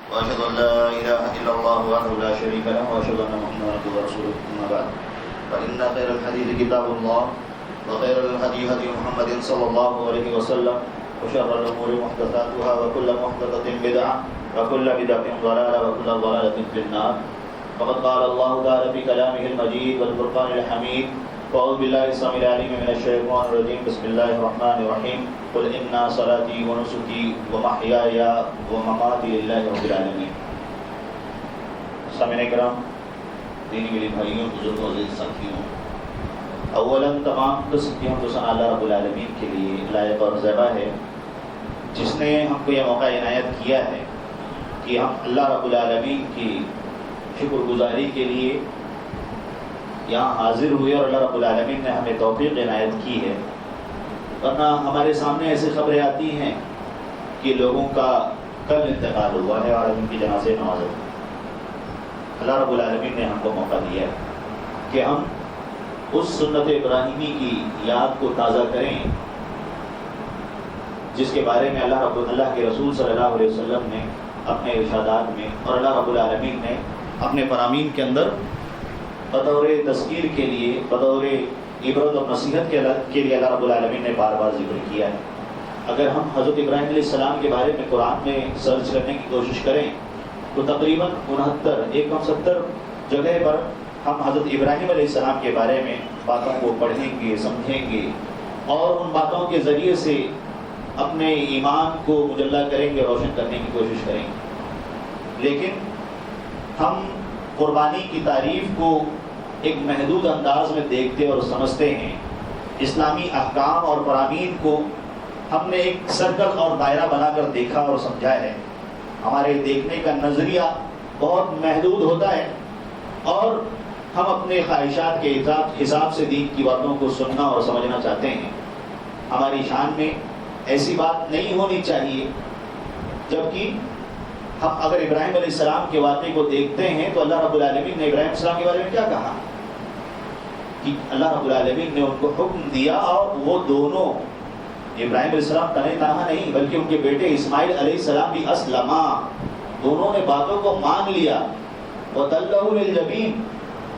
وأشهد أن لا إله إلا الله وحده لا شريك له وأشهد أن محمدا عبده ورسوله أما بعد فإن خير الحديث كتاب الله وخير الهدي هدي محمد صلى الله عليه وسلم وشر الأمور محدثاتها وكل محدثة بدعة وكل بدعة ضلالة وكل ضلالة في النار. فقد قال الله تعالى في كلامه المجيد والفرقان الحميد: أعوذ بالله السميع العليم من الشيطان الرجيم. بسم الله الرحمن الرحيم. قل إن صلاتي ونسكي ومحياي ومماتي لله رب العالمين. سامعین کرام، دینی میری بھائیوں، بزرگوں، عزیز ساتھیوں، اولاً تمام قسم کی حمد و ثنا اللہ رب العالمین کے لیے لائق اور زیبا ہے، جس نے ہم کو یہ موقع عنایت کیا ہے کہ ہم اللہ رب العالمین کی شکر گزاری کے لیے یہاں حاضر ہوئے اور اللہ رب العالمین نے ہمیں توفیق عنایت کی ہے. ورنہ ہمارے سامنے ایسی خبریں آتی ہیں کہ لوگوں کا کل انتقال ہوا ہے اور ان کی جنازے نماز. اللہ رب العالمین نے ہم کو موقع دیا ہے کہ ہم اس سنت ابراہیمی کی یاد کو تازہ کریں جس کے بارے میں اللہ کے رسول صلی اللہ علیہ وسلم نے اپنے ارشادات میں اور اللہ رب العالمین نے اپنے فرامین کے اندر بطور تذکیر کے لیے، بطور عبرت اور نصیحت کے لیے اللہ رب العالمین نے بار بار ذکر کیا ہے. اگر ہم حضرت ابراہیم علیہ السلام کے بارے میں قرآن میں سرچ کرنے کی کوشش کریں تو تقریباً 69 جگہ پر ہم حضرت ابراہیم علیہ السلام کے بارے میں باتوں کو پڑھیں گے، سمجھیں گے اور ان باتوں کے ذریعے سے اپنے ایمان کو مجلہ کریں گے، روشن کرنے کی کوشش کریں گے. لیکن ہم قربانی کی تعریف کو ایک محدود انداز میں دیکھتے اور سمجھتے ہیں. اسلامی احکام اور فرامین کو ہم نے ایک سرکل اور دائرہ بنا کر دیکھا اور سمجھا ہے. ہمارے دیکھنے کا نظریہ بہت محدود ہوتا ہے اور ہم اپنے خواہشات کے حساب سے دین کی باتوں کو سننا اور سمجھنا چاہتے ہیں. ہماری شان میں ایسی بات نہیں ہونی چاہیے. جبکہ ہم اگر ابراہیم علیہ السلام کے واقعے کو دیکھتے ہیں تو اللہ رب العالمین نے ابراہیم علیہ السلام کے بارے میں کیا کہا کہ اللہ رب العالمین نے ان کو حکم دیا اور وہ دونوں، ابراہیم علیہ السلام تنہا نہیں بلکہ ان کے بیٹے اسماعیل علیہ السلام بھی اسلما، دونوں نے باتوں کو مان لیا. وَتَلَّهُ لِلْجَبِينِ.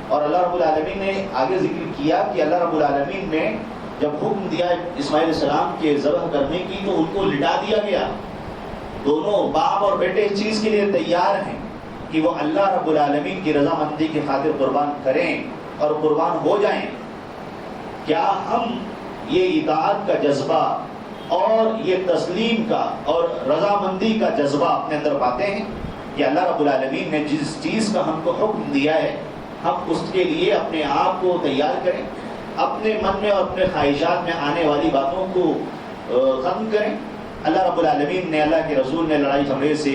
اور اللہ رب العالمین نے آگے ذکر کیا کہ اللہ رب العالمین نے جب حکم دیا اسماعیل علیہ السلام کے ذبح کرنے کی تو ان کو لٹا دیا گیا. دونوں باپ اور بیٹے اس چیز کے لیے تیار ہیں کہ وہ اللہ رب العالمین کی رضامندی کی خاطر قربان کریں اور قربان ہو جائیں. کیا ہم یہ اطاعت کا جذبہ اور یہ تسلیم کا اور رضامندی کا جذبہ اپنے اندر پاتے ہیں کہ اللہ رب العالمین نے جس چیز کا ہم کو حکم دیا ہے ہم اس کے لیے اپنے آپ کو تیار کریں، اپنے من میں اور اپنے خواہشات میں آنے والی باتوں کو ختم کریں. اللہ رب العالمین نے، اللہ کے رسول نے لڑائی جھگڑے سے،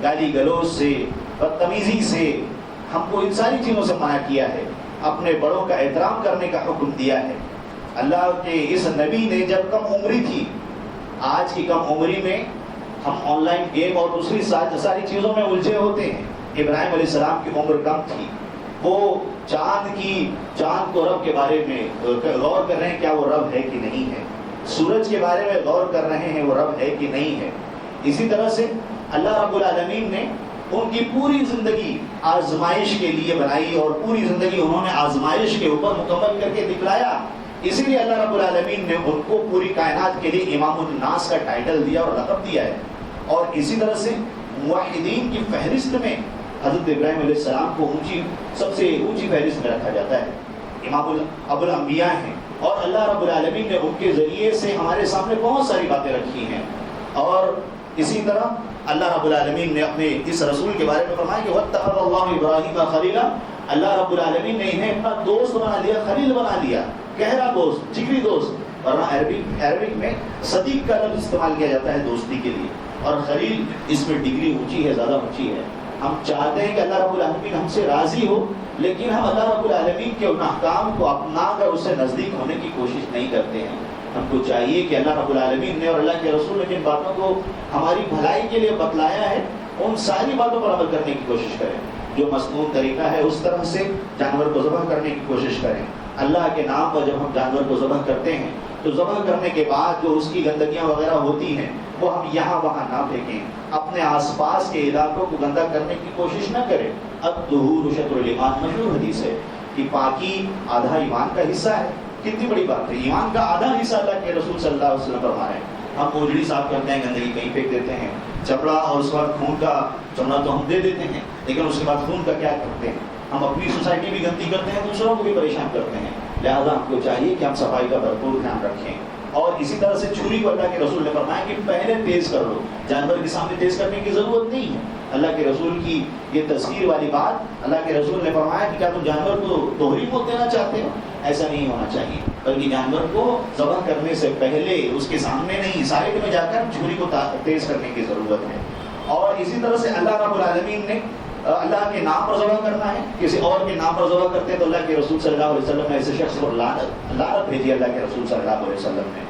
گالی گلوچ سے، بدتمیزی سے ہم کو ان ساری چیزوں سے منع کیا ہے. اپنے بڑوں کا احترام کرنے کا حکم دیا ہے. اللہ کے اس نبی نے جب کم عمری تھی، آج کی کم عمری میں ہم آن لائن گیم اور دوسری ساری چیزوں میں الجھے ہوتے ہیں. ابراہیم علیہ السلام کی عمر کم تھی، وہ چاند کو رب کے بارے میں غور کر رہے ہیں، کیا وہ رب ہے کہ نہیں ہے. سورج کے بارے میں غور کر رہے ہیں، وہ رب ہے کہ نہیں ہے. اسی طرح سے اللہ رب العالمین نے ان کی پوری زندگی آزمائش کے لیے بنائی اور پوری زندگی انہوں نے آزمائش کے اوپر مکمل کر کے دکھلایا. اسی لیے اللہ رب العالمین نے ان کو پوری کائنات کے لیے امام الناس کا ٹائٹل دیا اور لقب دیا ہے. اور اسی طرح سے موحدین کی فہرست میں حضرت ابراہیم علیہ السلام کو سب سے اونچی فہرست میں رکھا جاتا ہے. امام ابو الانبیاء ہیں اور اللہ رب العالمین نے ان کے ذریعے سے ہمارے سامنے بہت ساری باتیں رکھی ہیں. اور اسی طرح اللہ رب العالمین نے اپنے اس رسول کے بارے میں فرمایا کہ وَاتَّخَذَ اللَّهُ إِبْرَاهِيمَ خَلِيلًا. اللہ رب العالمین نے انہیں اپنا دوست بنا لیا، خلیل بنا لیا، گہرا دوست، جگری دوست. ورنہ عربک میں صدیق کا لفظ استعمال کیا جاتا ہے دوستی کے لیے، اور خلیل اس میں ڈگری اونچی ہے، زیادہ اونچی ہے. ہم چاہتے ہیں کہ اللہ رب العالمین ہم سے راضی ہو، لیکن ہم اللہ رب العالمین کے ان احکام کو اپنا کر اس سے نزدیک ہونے کی کوشش نہیں کرتے ہیں. ہم کو چاہیے کہ اللہ رب العالمین نے اور اللہ کے رسول نے جن باتوں کو ہماری بھلائی کے لیے بتلایا ہے ان ساری باتوں پر عمل کرنے کی کوشش کریں. جو مسنون طریقہ ہے اس طرح سے جانور کو ذبح کرنے کی کوشش کریں. اللہ کے نام پر جب ہم جانور کو ذبح کرتے ہیں تو ذبح کرنے کے بعد جو اس کی گندگیاں وغیرہ ہوتی ہیں وہ ہم یہاں وہاں نہ پھینکیں، اپنے آس پاس کے علاقوں کو گندا کرنے کی کوشش نہ کریں۔ الطہور شطر الایمان، مشہور حدیث ہے کہ پاکی آدھا ایمان کا حصہ ہے۔ کتنی بڑی بات ہے، ایمان کا آدھا حصہ اللہ کے رسول صلی اللہ علیہ وسلم فرما رہے ہیں۔ ہم موجڑی صاف کرتے ہیں، گندگی کہیں پھینک دیتے ہیں، چمڑا اور اس کے بعد خون کا چمڑا تو ہم دے دیتے ہیں، لیکن اس کے بعد خون کا کیا کرتے ہیں؟ ہم اپنی سوسائٹی بھی گندی کرتے ہیں، دوسروں کو بھی پریشان کرتے ہیں۔ لہٰذا ہم کو چاہیے کہ ہم صفائی کا بھرپور دھیان رکھیں۔ اور اسی طرح سے چھری کو اللہ کے رسول نے فرمایا کہ پہلے تیز کر لو، جانور کے سامنے تیز کرنے کی ضرورت نہیں ہے۔ اللہ کے رسول کی یہ تذکیر والی بات، اللہ کے رسول نے فرمایا کہ کیا تم جانور کو دوہری موت دینا چاہتے ہو؟ ایسا نہیں ہونا چاہیے، بلکہ جانور کو ذبح کرنے سے پہلے اس کے سامنے نہیں، سائڈ میں جا کر چھری کو تیز کرنے کی ضرورت ہے۔ اور اسی طرح سے اللہ رب العالمین نے اللہ کے نام پر ذبح کرنا ہے، کسی اور کے نام پر ذبح کرتے ہیں تو اللہ کے رسول صلی اللہ علیہ وسلم نے ایسے شخص پر لعنت بھیجی اللہ کے رسول صلی اللہ علیہ وسلم نے۔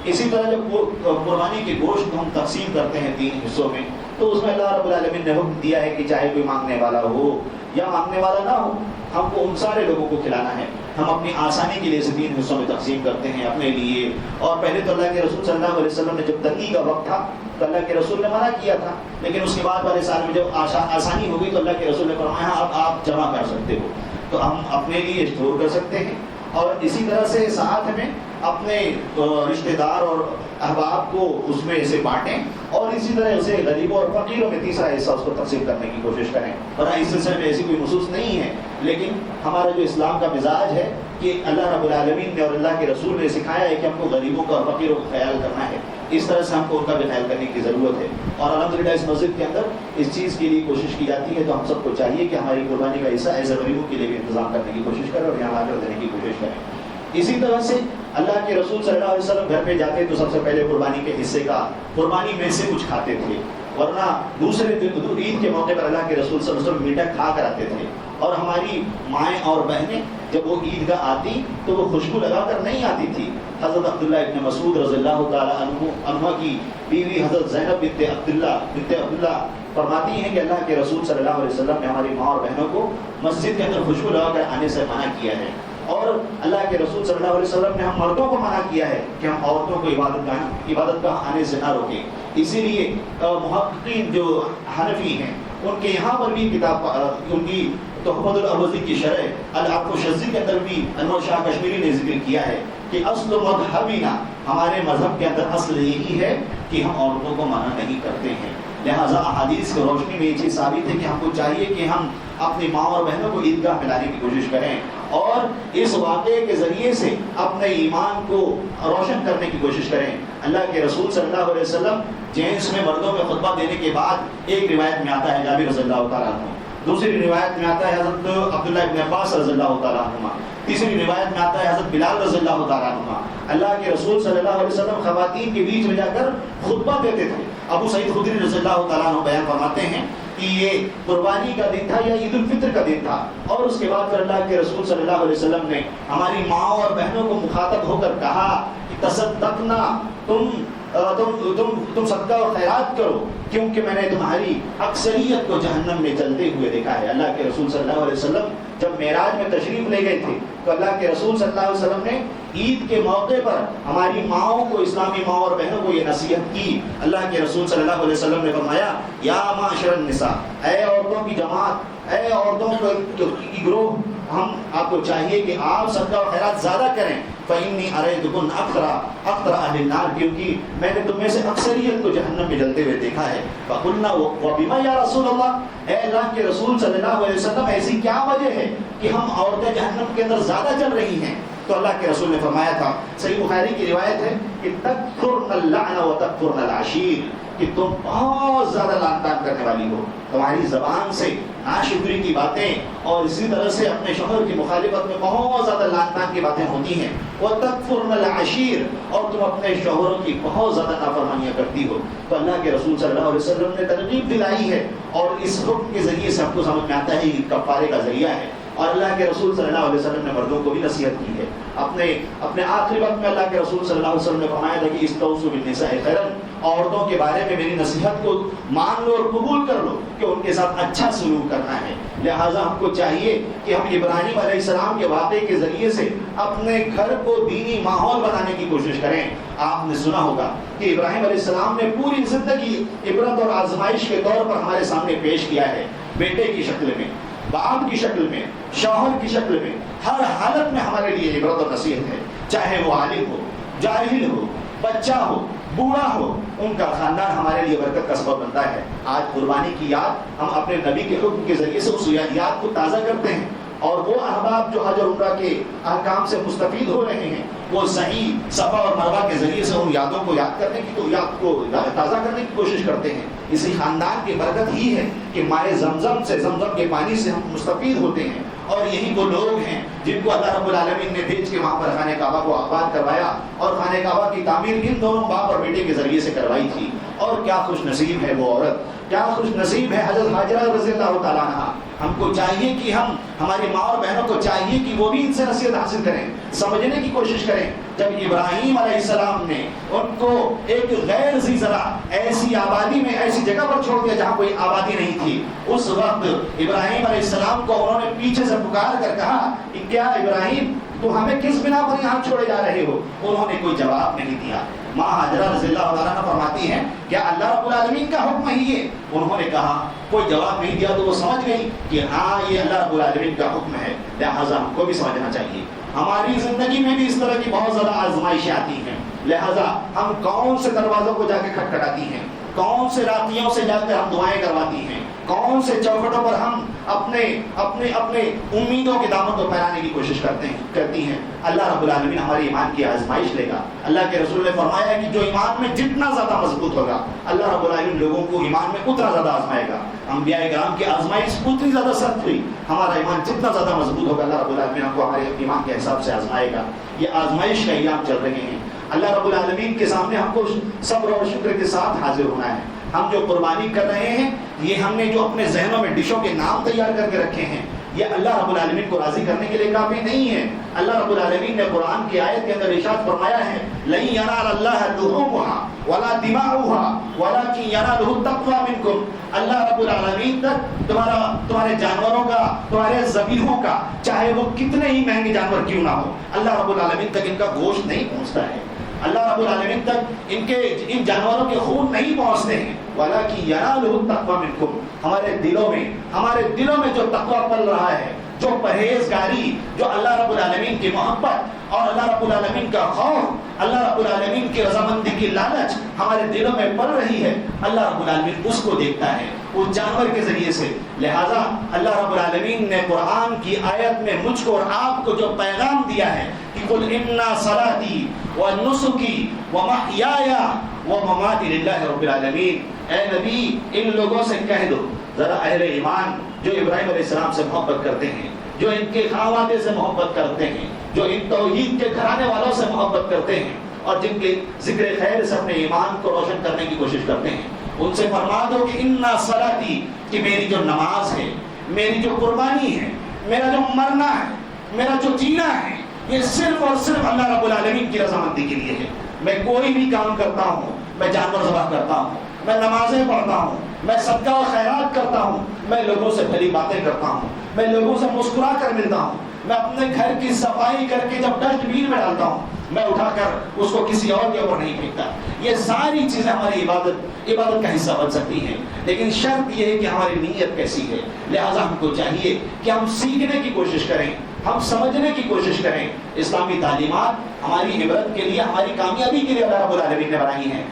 اسی طرح جب قربانی کے گوشت ہم تقسیم کرتے ہیں 3 حصوں میں، تو اس میں اللہ رب العالمین نے حکم دیا ہے کہ چاہے کوئی مانگنے والا ہو یا مانگنے والا نہ ہو، ہم کو ان سارے لوگوں کو کھلانا ہے۔ ہم اپنی آسانی کے لیے اسے 3 حصوں میں تقسیم کرتے ہیں اپنے لیے۔ اور پہلے تو اللہ کے رسول صلی اللہ علیہ وسلم نے جب تنگی کا وقت تھا تو اللہ کے رسول نے منع کیا تھا، لیکن اس کے بعد والے سال میں جب آسانی ہو گئی تو اللہ کے رسول نے فرمایا اب آپ جمع کر سکتے ہو، تو ہم اپنے لیے اسٹور کر سکتے ہیں۔ اور اسی طرح سے ساتھ میں اپنے رشتہ دار اور احباب کو اس میں اسے بانٹیں، اور اسی طرح اسے غریبوں اور فقیروں میں تیسرا حصہ اس کو تقسیم کرنے کی کوشش کریں۔ اور اس سلسلے میں ایسی کوئی نصوص نہیں ہے، لیکن ہمارا جو اسلام کا مزاج ہے کہ اللہ رب العالمین نے اور اللہ کے رسول نے سکھایا ہے کہ ہم کو غریبوں کا اور فقیروں کا خیال کرنا ہے، اس طرح سے ہم کو ان کا بھی خیال کرنے کی ضرورت ہے۔ اور الحمدللہ اس مسجد کے اندر اس چیز کے لیے کوشش کی جاتی ہے، تو ہم سب کو چاہیے کہ ہماری قربانی کا حصہ ایسے غریبوں کے لیے بھی انتظام کرنے کی کوشش کریں اور یہاں لا کر دینے کی کوشش کریں۔ اسی طرح سے اللہ کے رسول صلی اللہ علیہ وسلم گھر پہ جاتے تو سب سے پہلے قربانی کے حصے کا، قربانی میں سے کچھ کھاتے تھے، ورنہ دوسرے دن عید کے موقع پر اللہ کے رسول صلی اللہ علیہ وسلم میٹھا کھا کر آتے تھے۔ اور ہماری مائیں اور بہنیں جب وہ عیدگاہ آتی تو وہ خوشبو لگا کر نہیں آتی تھی۔ حضرت عبداللہ ابن مسعود رضی اللہ تعالیٰ عنہ کی بیوی حضرت زینب بنت عبداللہ فرماتی ہیں کہ اللہ کے رسول صلی اللہ علیہ وسلم نے ہماری ماں اور بہنوں کو مسجد کے اندر خوشبو لگا کر آنے سے منع کیا ہے، اور اللہ کے رسول صلی اللہ علیہ وسلم نے ہم مردوں کو منع کیا ہے کہ ہم عورتوں کو عبادت گاہ آنے سے نہ روکیں۔ اسی لیے محققین جو حنفی ہیں ان کے یہاں پر بھی کتاب، ان کی تحفۃ الاحوذی کی شرح العفو الشذی کے اندر بھی انور شاہ کشمیری نے ذکر کیا ہے کہ اصل مذہبنا، ہمارے مذہب کے اندر اصل یہی ہے کہ ہم عورتوں کو منع نہیں کرتے ہیں۔ لہٰذا احادیث کی روشنی میں یہ چیز ثابت ہے کہ ہم کو چاہیے کہ ہم اپنی ماں اور بہنوں کو عیدگاہ میں لانے کی کوشش کریں، اور اس واقعے کے ذریعے سے اپنے ایمان کو روشن کرنے کی کوشش کریں۔ اللہ کے رسول صلی اللہ علیہ وسلم جینس میں مردوں میں خطبہ دینے کے بعد ایک روایت میں آتا ہے جابر رضی اللہ تعالیٰ عنہ، دوسری روایت میں آتا ہے حضرت عبداللہ ابن عباس رضی اللہ تعالیٰ عنہ، تیسری روایت میں آتا ہے حضرت بلال رضی اللہ تعالیٰ عنہ۔ اللہ کے رسول صلی اللہ علیہ وسلم خواتین کے بیچ میں جا کر خطبہ دیتے تھے۔ ابو سعید خدری رضی اللہ تعالیٰ عنہ بیان فرماتے ہیں کہ یہ قربانی کا دن تھا یا عید الفطر کا دن تھا، اور اس کے بعد پھر اللہ کے رسول صلی اللہ علیہ وسلم نے ہماری ماں اور بہنوں کو مخاطب ہو کر کہا کہ تصدقنا، تم صدقہ اور خیرات کرو، کیونکہ میں نے تمہاری اکثریت کو جہنم میں جلتے ہوئے دیکھا ہے۔ اللہ کے رسول صلی اللہ علیہ وسلم جب معراج میں تشریف لے گئے تھے تو اللہ کے رسول صلی اللہ علیہ وسلم نے عید کے موقع پر ہماری ماؤں کو، اسلامی ماؤں اور بہنوں کو یہ نصیحت کی۔ اللہ کے رسول صلی اللہ علیہ وسلم نے فرمایا یا معاشر النساء، اے عورتوں کی جماعت، اے عورتوں کی گروہ، ہم آپ کو چاہیے کہ آپ صدقہ و خیرات زیادہ کریں۔ فَإِنِّي أَرَيْتُكُنَّ أَكْثَرَ أَهْلِ النَّارِ، کیونکہ میں نے تم میں سے اکثریت کو جہنم میں جلتے ہوئے دیکھا ہے۔ فَقُلْنَا وَبِمَا يَا رَسُولَ اللَّهِ، اے اللہ کے رسول صلی اللہ علیہ وسلم ایسی کیا وجہ ہے کہ ہم عورتیں جہنم کے اندر زیادہ چل رہی ہیں؟ تو اللہ کے رسول نے فرمایا تھا، صحیح بخاری کی روایت ہے کہ تَكْفُرْنَ اللَّعْنَ وَتَكْفُرْنَ الْعَشِيرَ، کہ تم بہت زیادہ لعن طعن کرنے والی ہو، تمہاری زبان سے ناشکری کی باتیں اور اسی طرح سے اپنے شوہر کی مخالفت میں بہت زیادہ لعن طعن کی باتیں ہوتی ہیں۔ وَتَكْفُرْنَ الْعَشِيرَ، اور تم اپنے شوہروں کی بہت زیادہ نافرمانیاں کرتی ہو۔ تو اللہ کے رسول صلی اللہ علیہ وسلم نے ترغیب دلائی ہے، اور اس حکم کے ذریعے سے ہم کو سمجھ میں آتا ہے کہ کفارے کا ذریعہ ہے۔ اور اللہ کے رسول صلی اللہ علیہ وسلم نے مردوں کو بھی نصیحت کی ہے۔ اپنے آخری وقت میں اللہ کے رسول صلی اللہ علیہ وسلم نے فرمایا تھا کہ استوصوا بالنساء خیرا، عورتوں کے بارے میں میری نصیحت کو مان لو اور قبول کر لو کہ ان کے ساتھ اچھا سلوک کرنا ہے۔ لہٰذا ہم کو چاہیے کہ ہم ابراہیم علیہ السلام کے واقعے کے ذریعے سے اپنے گھر کو دینی ماحول بنانے کی کوشش کریں۔ آپ نے سنا ہوگا کہ ابراہیم علیہ السلام نے پوری زندگی عبرت اور آزمائش کے طور پر ہمارے سامنے پیش کیا ہے، بیٹے کی شکل میں، باپ کی شکل میں، شوہر کی شکل میں، ہر حالت میں ہمارے لیے عبرت اور نصیحت ہے، چاہے وہ عالم ہو، جاہل ہو، بچہ ہو، بوڑھا ہو، ان کا خاندان ہمارے لیے برکت کا سبب بنتا ہے۔ آج قربانی کی یاد ہم اپنے نبی کے حکم کے ذریعے سے اس یاد کو تازہ کرتے ہیں، اور وہ احباب جو حج اور عمرہ کے احکام سے مستفید ہو رہے ہیں وہ صحیح صفا اور مروہ کے ذریعے سے ان یادوں کو یاد کرنے کی یاد کو تازہ کرنے کی کوشش کرتے ہیں۔ اسی خاندان کی برکت ہی ہے کہ مائے زمزم سے، زمزم کے پانی سے ہم مستفید ہوتے ہیں، اور یہی وہ لوگ ہیں جن کو اللہ رب العالمین نے بھیج کے وہاں پر خانہ کعبہ کو آباد کروایا، اور خانہ کعبہ کی تعمیر ان دونوں باپ اور بیٹے کے ذریعے سے کروائی تھی۔ اور کیا خوش نصیب ہے وہ عورت، کیا خوش نصیب ہے حضرت حاجرہ رضی اللہ تعالیٰ عنہا۔ ہم کو چاہیے کہ ہماری ماں اور بہنوں کو چاہیے کہ وہ بھی ان سے نصیحت حاصل کریں، سمجھنے کی کوشش کریں۔ جب ابراہیم علیہ السلام نے ان کو ایک غیر ذی زرع ایسی آبادی میں، ایسی جگہ پر چھوڑ دیا جہاں کوئی آبادی نہیں تھی، اس وقت ابراہیم علیہ السلام کو انہوں نے پیچھے سے پکار کر کہا کہ کیا ابراہیم تو ہمیں کس بنا پر یہاں چھوڑے جا رہے ہو؟ انہوں نے کوئی جواب نہیں دیا۔ ماں حاجرہ رضی اللہ عنہا فرماتی ہیں کیا اللہ رب العالمین کا حکم ہی ہے؟ انہوں نے کہا، کوئی جواب نہیں دیا تو وہ سمجھ گئی کہ ہاں یہ اللہ رب العالمین کا حکم ہے، لہٰذا ہم کو بھی سمجھنا چاہیے۔ ہماری زندگی میں بھی اس طرح کی بہت زیادہ آزمائشیں آتی ہیں، لہٰذا ہم کون سے دروازوں کو جا کے کھٹکھٹاتی ہیں، کون سے راکیوں سے جا کر ہم دعائیں کرواتی ہیں، کون سے چوکھٹوں پر ہم اپنے امیدوں کے دامن کو پھیلانے کی کوشش کرتی ہیں۔ اللہ رب العالمین ہماری ایمان کی آزمائش لے گا۔ اللہ کے رسول نے فرمایا کہ جو ایمان میں جتنا زیادہ مضبوط ہوگا اللہ رب العالمین لوگوں کو ایمان میں اتنا زیادہ آزمائے گا۔ انبیاء کرام کی آزمائش اتنی زیادہ سخت ہوئی، ہمارا ایمان جتنا زیادہ مضبوط ہوگا اللہ رب العالمین ہم کو ہمارے ایمان کے حساب سے آزمائے گا۔ یہ آزمائش کا ایام چل رہے ہیں، اللہ رب العالمین کے سامنے ہم کو صبر اور شکر کے ساتھ حاضر ہونا ہے۔ ہم جو قربانی کر رہے ہیں، یہ ہم نے جو اپنے ذہنوں میں ڈشوں کے نام تیار کر کے رکھے ہیں، یہ اللہ رب العالمین کو راضی کرنے کے لیے کافی نہیں ہے۔ اللہ رب العالمین نے قرآن کی آیت کے اندر ارشاد فرمایا ہے لَن يَنَالَ اللَّهَ لُحُومُهَا وَلَا دِمَاؤُهَا وَلَكِن يَنَالُهُ التَّقْوَىٰ مِنكُمْ۔ اللہ رب العالمین تک تمہارے جانوروں کا، تمہارے ذبیحوں کا، چاہے وہ کتنے ہی مہنگے جانور کیوں نہ ہو، اللہ رب العالمین تک ان کا گوشت نہیں پہنچتا ہے، اللہ رب العالمین تک ان جانوروں کے خون نہیں پہنچتے ہیں۔ وَلَكِن يَنَالُهُ التَّقْوَىٰ مِنكُمْ۔ ہمارے دلوں میں جو تقویٰ پل رہا ہے، جو پرہیزگاری، جو اللہ رب العالمین کی محبت اور اللہ رب العالمین کا خوف، اللہ رب العالمین کی رضامندی کی لالچ ہمارے دلوں میں پل رہی ہے، اللہ رب العالمین اس کو دیکھتا ہے اس جانور کے ذریعے سے۔ لہٰذا اللہ رب العالمین نے قرآن کی آیت میں مجھ کو اور آپ کو جو پیغام دیا ہے کہ قُلْ إِنَّا صَلَاتِي وَنُسُكِي وَمَحْيَايَ وَمَمَاتِي لِلَّهِ رَبِّ الْعَالَمِينَ۔ اے نبی ان لوگوں سے کہہ دو، ذرا اہل ایمان جو ابراہیم علیہ السلام سے محبت کرتے ہیں، جو ان کے خانوادے سے محبت کرتے ہیں، جو ان توحید کے گھرانے والوں سے محبت کرتے ہیں، اور جن کے ذکر خیر سے اپنے ایمان کو روشن کرنے کی کوشش کرتے ہیں، ان سے فرما دو کہ اِنَّا صَلَاتِي، کہ میری جو نماز ہے، میری جو قربانی ہے، میرا جو مرنا ہے، میرا جو جینا ہے، یہ صرف اور صرف اللہ رب العالمین کی رضامندی کے لیے ہے۔ میں کوئی بھی کام کرتا ہوں، میں جانور ذبح کرتا ہوں، میں نمازیں پڑھتا ہوں، میں صدقہ و خیرات کرتا ہوں، میں لوگوں سے بھلی باتیں کرتا ہوں، میں لوگوں سے مسکرا کر ملتا ہوں، میں اپنے گھر کی صفائی کر کے جب ڈسٹ بین میں ڈالتا ہوں، میں اٹھا کر اس کو کسی اور کے اوپر نہیں پھینکتا۔ یہ ساری چیزیں ہماری عبادت کا حصہ بن سکتی ہیں، لیکن شرط یہ ہے کہ ہماری نیت کیسی ہے۔ لہٰذا ہم کو چاہیے کہ ہم سیکھنے کی کوشش کریں، ہم سمجھنے کی کوشش کریں۔ اسلامی تعلیمات ہماری عبرت کے لیے، ہماری کامیابی کے لیے اللہ رب العالمین نے بنائی ہیں،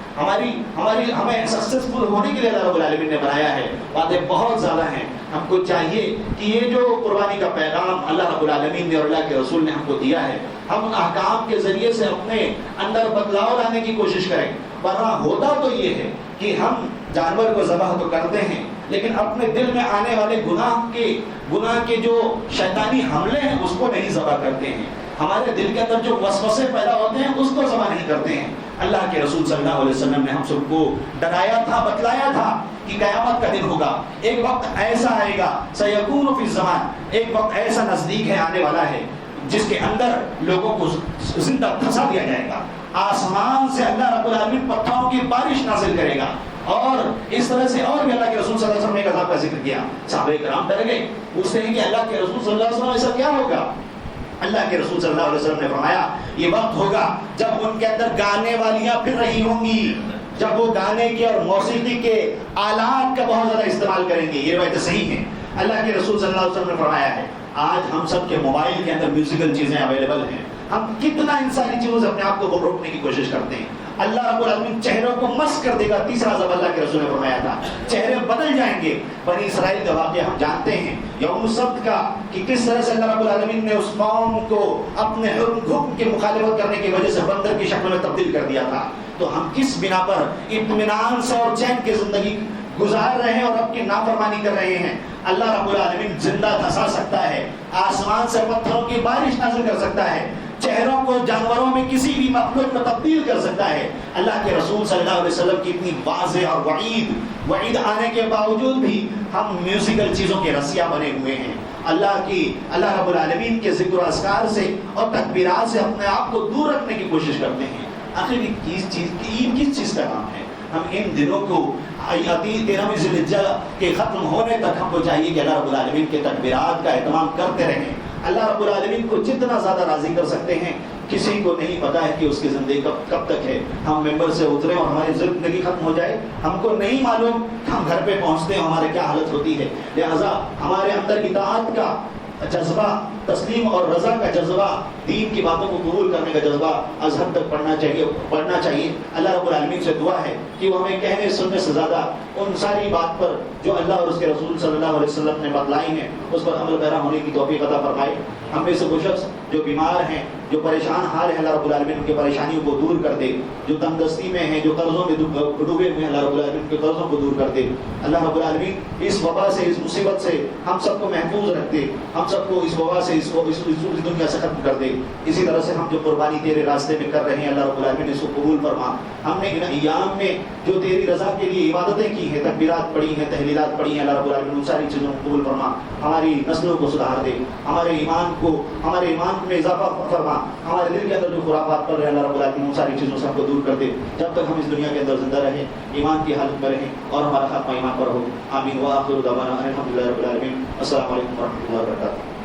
ہمیں سکسیسفل ہونے کے لیے اللہ رب العالمین نے بنایا ہے۔ باتیں بہت زیادہ ہیں، ہم کو چاہیے کہ یہ جو قربانی کا پیغام اللہ رب العالمین نے اور اللہ کے رسول نے ہم کو دیا ہے، ہم ان احکام کے ذریعے سے اپنے اندر بدلاؤ لانے کی کوشش کریں۔ ورنہ ہوتا تو یہ ہے کہ ہم جانور کو ذبح تو کرتے ہیں، لیکن اپنے دل میں آنے والے گناہ کے جو شیطانی حملے ہیں اس کو نہیں ذبح کرتے ہیں، ہمارے دل کے اندر جو وسوسے پیدا ہوتے ہیں اس کو ذبح نہیں کرتے ہیں۔ اللہ کے رسول صلی اللہ علیہ وسلم نے ہم سب کو ڈرایا تھا، بتلایا تھا کہ قیامت کا دن ہوگا، ایک وقت ایسا آئے گا، سیکون فی الزمان، ایک وقت ایسا نزدیک ہے، آنے والا ہے، جس کے اندر لوگوں کو زندہ دھسا دیا جائے گا، آسمان سے اللہ رب العالمین پتھروں کی بارش نازل کرے گا. اور اس طرح سے اور بھی اللہ کے رسول صلی اللہ علیہ وسلم نے ایک عذاب کا ذکر کیا. صحابہ کرام ڈر گئے, پوچھتے ہیں کہ اللہ کے رسول صلی اللہ علیہ وسلم ایسا کیا ہوگا؟ اللہ کے رسول صلی اللہ علیہ وسلم نے فرمایا یہ وقت ہوگا جب ان کے اندر گانے والیاں پھر رہی ہوں گی, جب وہ گانے کے اور موسیقی کے آلات کا بہت زیادہ استعمال کریں گے. یہ روایت صحیح ہے. اللہ کے رسول صلی اللہ علیہ وسلم نے فرمایا ہے آج ہم سب کے موبائل کے اندر میوزیکل چیزیں اویلیبل ہیں, ہم کتنا ان ساری چیزوں سے اپنے آپ کو روکنے کی کوشش کرتے ہیں. اللہ رب العالمین چہروں کو مس کر دے گا. تیسرا عذاب اللہ کے رسول نے فرمایا تھا, چہرے بدل جائیں گے. بنی اسرائیل کا واقعہ ہم جانتے ہیں یوم السبت کا, کہ کس طرح سے اللہ رب العالمین نے اس قوم کو اپنے حکم کی مخالفت کرنے کی وجہ سے بندر کی شکل میں تبدیل کر دیا تھا. تو ہم کس بنا پر اطمینان سے اور چین کی زندگی گزار رہے ہیں اور اب کی نافرمانی کر رہے ہیں؟ اللہ رب العالمین زندہ دھسا سکتا ہے, آسمان سے پتھروں کی بارش نازل کر سکتا ہے, چہروں کو جانوروں میں کسی بھی مخلوق میں تبدیل کر سکتا ہے. اللہ کے رسول صلی اللہ علیہ وسلم کی اتنی واضح اور وعید آنے کے باوجود بھی ہم میوزیکل چیزوں کے رسیا بنے ہوئے ہیں. اللہ رب العالمین کے ذکر و اذکار سے اور تکبیرات سے اپنے آپ کو دور رکھنے کی کوشش کرتے ہیں. آخر عید کس چیز کا نام ہے؟ ہم ان دنوں کو 13ویں ذی الحجہ کے ختم ہونے تک ہم کو چاہیے کہ اللہ رب العالمین کے تکبیرات کا اہتمام کرتے رہیں. اللہ رب العالمین کو جتنا زیادہ راضی کر سکتے ہیں, کسی کو نہیں پتا ہے کہ اس کی زندگی کب تک ہے. ہم ممبر سے اترے اور ہماری زندگی ختم ہو جائے, ہم کو نہیں معلوم ہم گھر پہ پہنچتے ہیں ہمارے کیا حالت ہوتی ہے. لہذا ہمارے اندر اطاعت کا جذبہ, تسلیم اور رضا کا جذبہ, دین کی باتوں کو قبول کرنے کا جذبہ از حد تک پڑھنا چاہیے. اللہ رب العالمین سے دعا ہے کہ وہ ہمیں کہنے سننے سے زیادہ ان ساری بات پر جو اللہ اور اس کے رسول صلی اللہ علیہ وسلم نے بتلائی ہیں اس پر عمل پیرا ہونے کی توفیق عطا فرمائے. ہم میں سے وہ شخص جو بیمار ہیں, جو پریشان حال ہیں, اللہ رب العالمین ان کی پریشانیوں کو دور کر دے. جو تنگ دستی میں ہیں, جو قرضوں میں ڈوبے ہوئے ہیں, اللہ رب العالمین کے قرضوں کو دور کر دے. اللہ رب العالمین اس وبا سے, اس مصیبت سے ہم سب کو محفوظ رکھ دے, ہم سب کو اس وبا سے, اس دنیا سے ختم کر دے. اسی طرح سے ہم جو قربانی تیرے راستے میں کر رہے ہیں, اللہ رب العالمین اس کو قبول فرما. ہم نے ان ایام میں جو تیری رضا کے لیے عبادتیں کی ہیں, تکبیرات پڑھی ہیں, تحلیلات پڑھی ہیں, اللہ رب العالمین ان ساری چیزوں کو قبول فرما. ہماری نسلوں کو سدھار دے, ہمارے ایمان میں اضافہ فرما. ہمارے دل کے اندر جو خرافات پڑ رہے ہیں, اللہ رب العالمین ان ساری چیزوں سے ہم کو دور کر دے. جب تک ہم اس دنیا کے اندر زندہ رہیں, ایمان کی حالت میں رہیں اور ہمارا خاتمہ ایمان پر ہو. آمین. وآخر دعوانا الحمدللہ رب العالمین. السلام علیکم ورحمۃ اللہ وبرکاتہ.